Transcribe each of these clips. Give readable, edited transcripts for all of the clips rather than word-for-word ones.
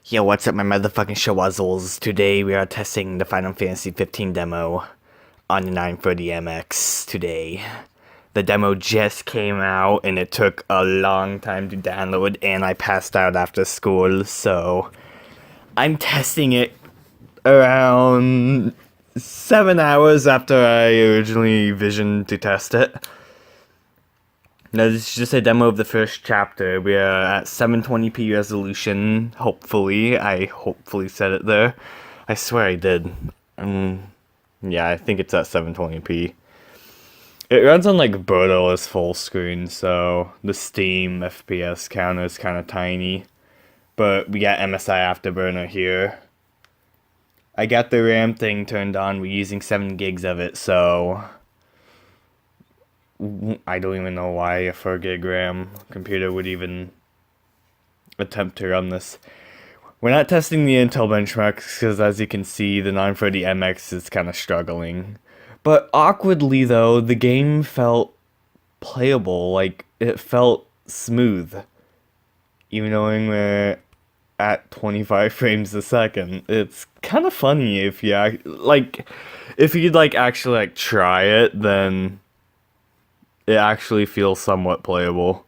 Yo, what's up, my motherfucking shawazzles? Today we are testing the Final Fantasy 15 demo on the 930MX today. The demo just came out and it took a long time to download and I passed out after school, so I'm testing it around 7 hours after I originally visioned to test it. Now, this is just a demo of the first chapter. We are at 720p resolution, hopefully. I hopefully said it there. I swear I did. Yeah, I think it's at 720p. It runs on, like, borderless full screen, so the Steam FPS counter is kind of tiny. But we got Msi Afterburner here. I got the RAM thing turned on. We're using 7 gigs of it, so I don't even know why a 4 gig RAM computer would even attempt to run this. We're not testing the Intel benchmarks because, as you can see, the 930MX is kind of struggling. But awkwardly, though, the game felt playable. Like, it felt smooth. Even though we're at 25 frames a second. It's kind of funny if you, if you'd, actually, try it, then it actually feels somewhat playable.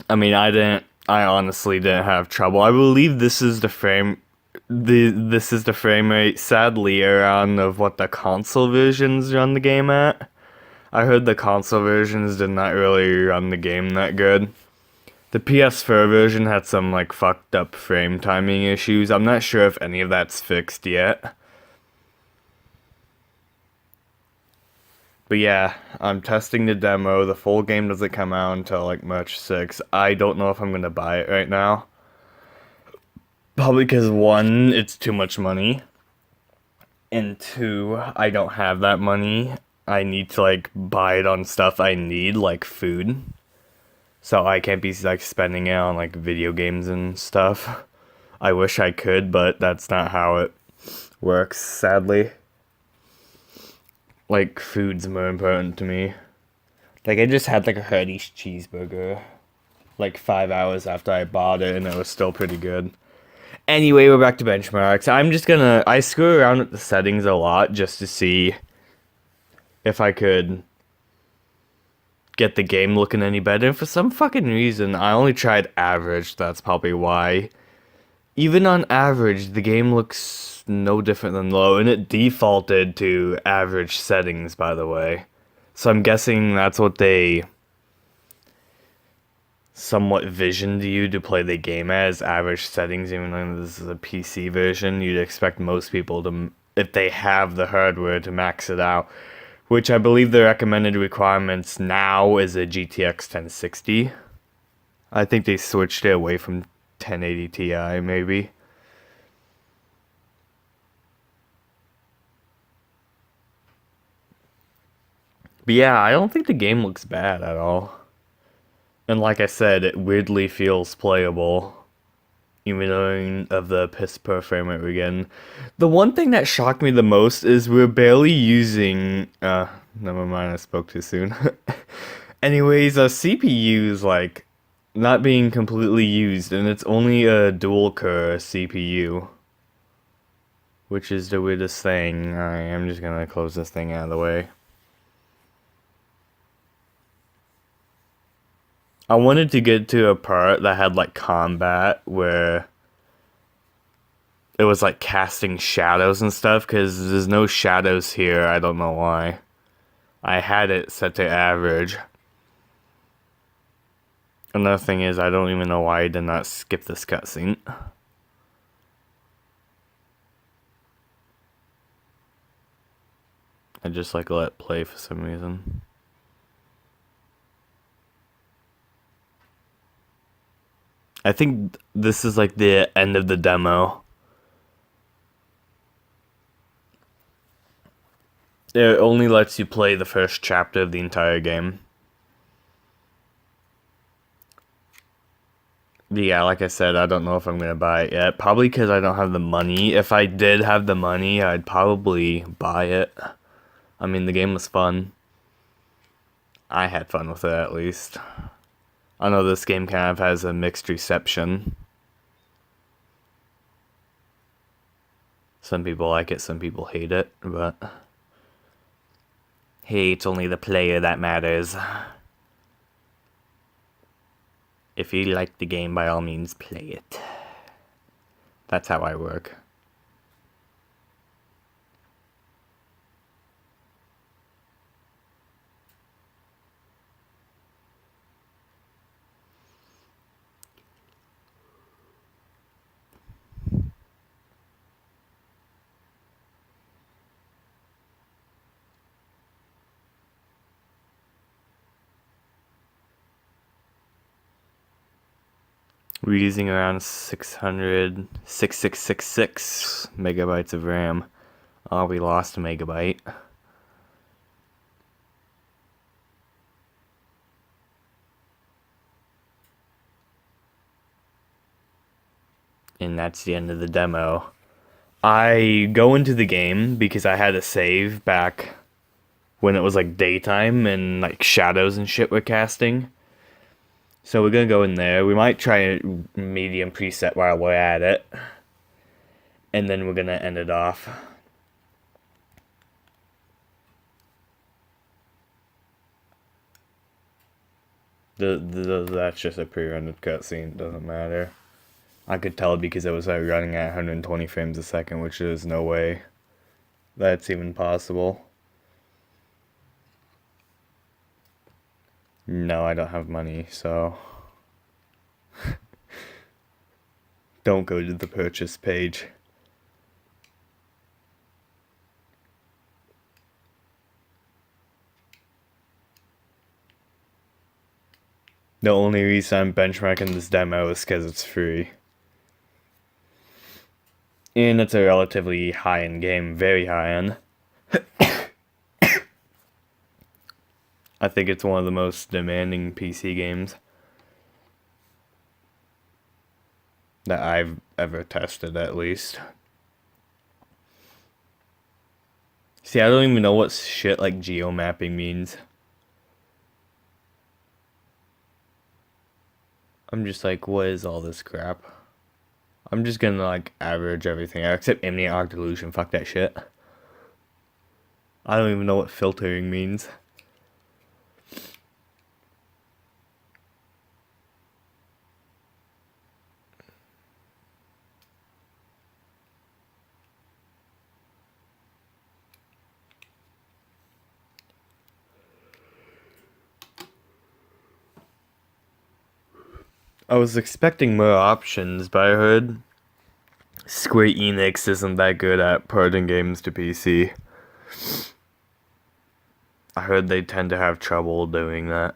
I mean, I honestly didn't have trouble. I believe this is the frame rate, sadly, around of what the console versions run the game at. I heard the console versions did not really run the game that good. The PS4 version had some, fucked up frame timing issues. I'm not sure if any of that's fixed yet. But yeah, I'm testing the demo. The full game doesn't come out until March 6th. I don't know if I'm gonna buy it right now. Probably because 1, it's too much money. And 2, I don't have that money. I need to buy it on stuff I need, like food. So I can't be spending it on video games and stuff. I wish I could, but that's not how it works, sadly. Food's more important to me. I just had a Hardee's cheeseburger 5 hours after I bought it, and it was still pretty good. Anyway, we're back to benchmarks. I screw around with the settings a lot just to see if I could get the game looking any better. And for some fucking reason, I only tried average. That's probably why. Even on average, the game looks no different than low, and it defaulted to average settings, by the way. So I'm guessing that's what they somewhat visioned you to play the game as, average settings. Even though this is a PC version, you'd expect most people to, if they have the hardware, to max it out. Which I believe the recommended requirements now is a GTX 1060. I think they switched it away from 1080 Ti, maybe. But yeah, I don't think the game looks bad at all. And like I said, it weirdly feels playable. Even though of the piss poor frame rate we're getting. The one thing that shocked me the most is we're barely using... never mind, I spoke too soon. Anyways, our CPU is not being completely used, and it's only a dual core CPU. Which is the weirdest thing. Alright, I'm just gonna close this thing out of the way. I wanted to get to a part that had combat where it was casting shadows and stuff, because there's no shadows here. I don't know why. I had it set to average. Another thing is, I don't even know why I did not skip this cutscene. I just let it play for some reason. I think this is the end of the demo. It only lets you play the first chapter of the entire game. Yeah, like I said, I don't know if I'm gonna buy it yet. Probably because I don't have the money. If I did have the money, I'd probably buy it. I mean, the game was fun. I had fun with it, at least. I know this game kind of has a mixed reception. Some people like it, some people hate it, but hey, it's only the player that matters. If you like the game, by all means, play it. That's how I work. We're using around 6666 megabytes of RAM. Oh, we lost a megabyte. And that's the end of the demo. I go into the game because I had a save back when it was like daytime and like shadows and shit were casting. So we're gonna go in there. We might try a medium preset while we're at it. And then we're gonna end it off. That's just a pre-rendered cutscene, doesn't matter. I could tell because it was like running at 120 frames a second, which is no way that's even possible. No, I don't have money, so don't go to the purchase page. The only reason I'm benchmarking this demo is because it's free. And it's a relatively high-end game, very high-end. I think it's one of the most demanding PC games that I've ever tested, at least. See, I don't even know what shit like geomapping means. I'm just like, what is all this crap? I'm just gonna like average everything out, except ambient arc delusion, fuck that shit. I don't even know what filtering means. I was expecting more options, but I heard Square Enix isn't that good at porting games to PC. I heard they tend to have trouble doing that.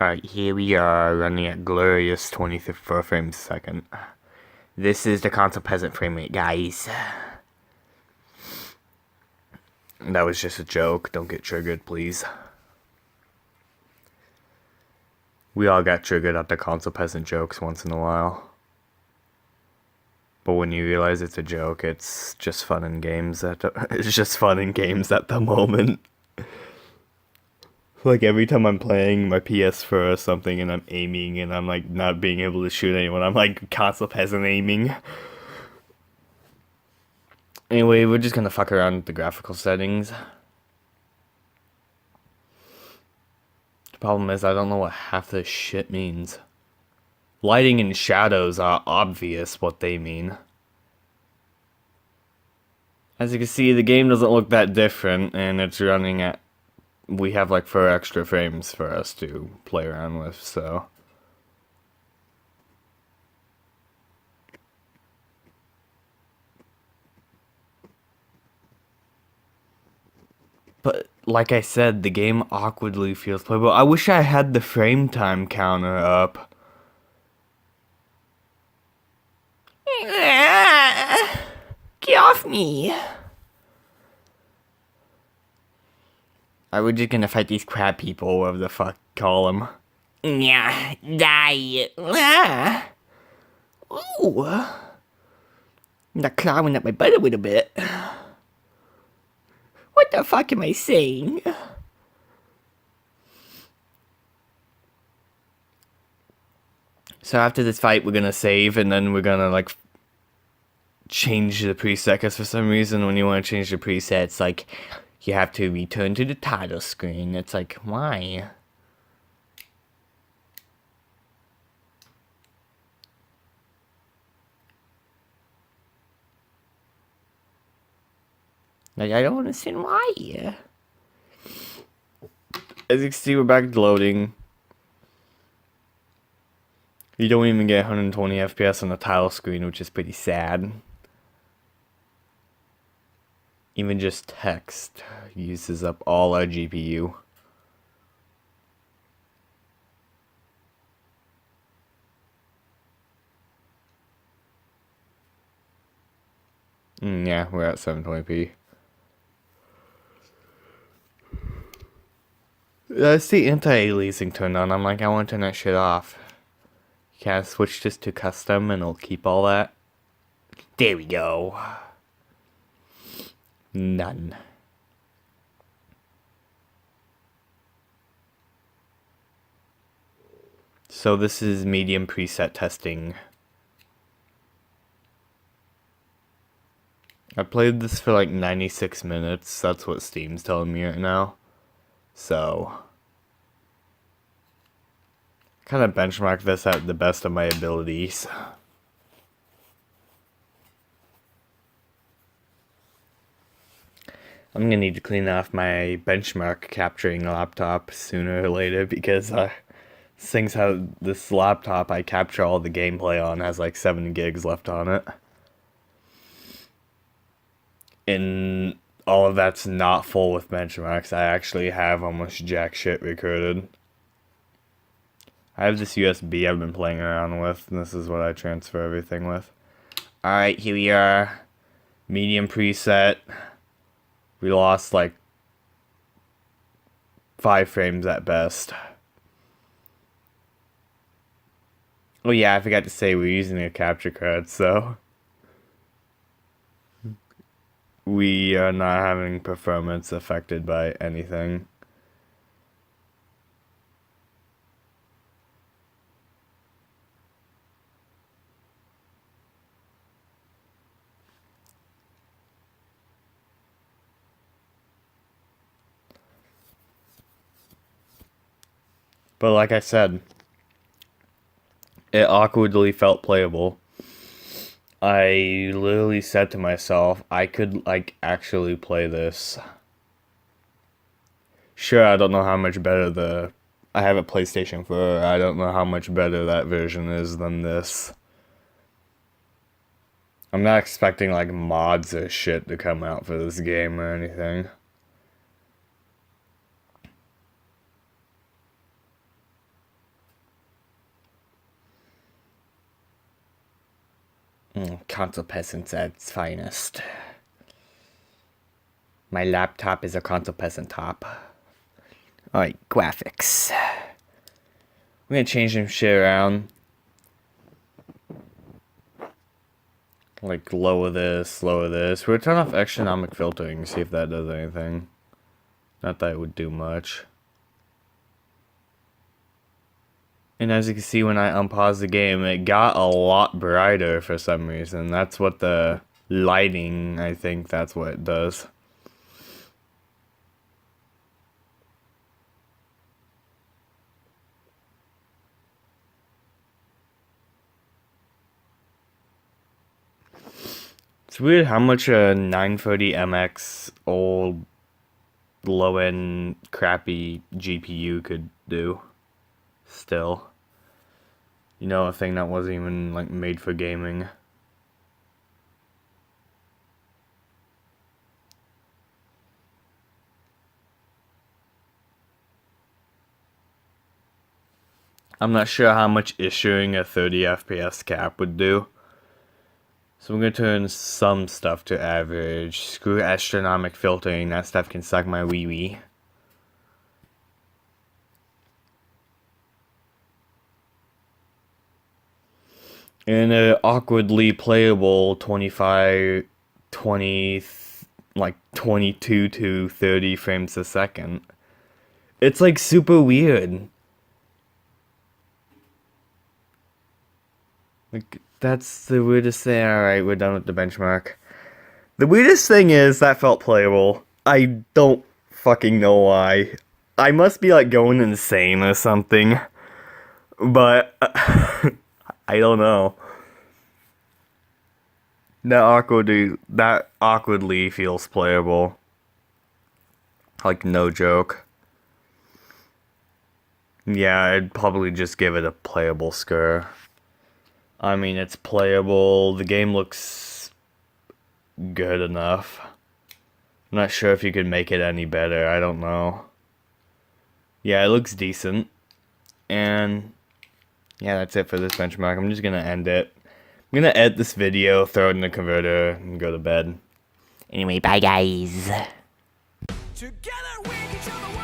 Alright, here we are running at glorious 24 frames a second. This is the console peasant frame rate, guys. That was just a joke. Don't get triggered, please. We all got triggered at the console peasant jokes once in a while. But when you realize it's a joke, it's just fun in games at the moment. Like every time I'm playing my PS4 or something and I'm aiming and I'm like not being able to shoot anyone, I'm like console peasant aiming. Anyway, we're just gonna fuck around with the graphical settings. The problem is I don't know what half this shit means. Lighting and shadows are obvious what they mean. As you can see, the game doesn't look that different and it's running at... We have like 4 extra frames for us to play around with, so... But, like I said, the game awkwardly feels playable. I wish I had the frame time counter up. Get off me! We're just gonna fight these crab people, whatever the fuck call them. Yeah, die. Ah. Ooh. Not clawing up my butt a little bit. What the fuck am I saying? So after this fight, we're gonna save, and then we're gonna, like, change the preset, because for some reason, when you want to change the preset, it's like, you have to return to the title screen. It's like, why? Like, I don't understand why. As you can see, we're back to loading. You don't even get 120 FPS on the title screen, which is pretty sad. Even just text uses up all our GPU. Yeah, we're at 720p. I see anti-aliasing turned on. I'm like, I want to turn that shit off. Can I switch this to custom and it'll keep all that? There we go. None. So this is medium preset testing. I played this for like 96 minutes. That's what Steam's telling me right now. So, kind of benchmark this at the best of my abilities. I'm gonna need to clean off my benchmark capturing laptop sooner or later, because this laptop I capture all the gameplay on has like 7 gigs left on it. And all of that's not full with benchmarks. I actually have almost jack shit recorded. I have this USB I've been playing around with, and this is what I transfer everything with. Alright, here we are. Medium preset. We lost like 5 frames at best. Oh yeah, I forgot to say we're using a capture card, so we are not having performance affected by anything. But like I said, it awkwardly felt playable. I literally said to myself, I could, like, actually play this. Sure, I don't know how much better I have a PlayStation 4. I don't know how much better that version is than this. I'm not expecting, like, mods or shit to come out for this game or anything. Console peasants at its finest. My laptop is a console peasant top. Alright, graphics. I'm gonna change some shit around. Like, lower this, lower this. We'll turn off economic filtering, see if that does anything. Not that it would do much. And as you can see, when I unpause the game, it got a lot brighter for some reason. That's what the lighting, I think that's what it does. It's weird how much a 930MX old low-end crappy GPU could do. Still. You know, a thing that wasn't even, like, made for gaming. I'm not sure how much issuing a 30 FPS cap would do. So I'm going to turn some stuff to average. Screw astronomic filtering, that stuff can suck my wee-wee. And an awkwardly playable 22 to 30 frames a second. It's like super weird. Like, that's the weirdest thing. Alright, we're done with the benchmark. The weirdest thing is that felt playable. I don't fucking know why. I must be like going insane or something. But I don't know. That awkwardly feels playable. Like, no joke. Yeah, I'd probably just give it a playable score. I mean, it's playable. The game looks good enough. I'm not sure if you could make it any better. I don't know. Yeah, it looks decent. And yeah, that's it for this benchmark. I'm just gonna end it. I'm gonna edit this video, throw it in the converter, and go to bed. Anyway, bye guys. Together we can show the world.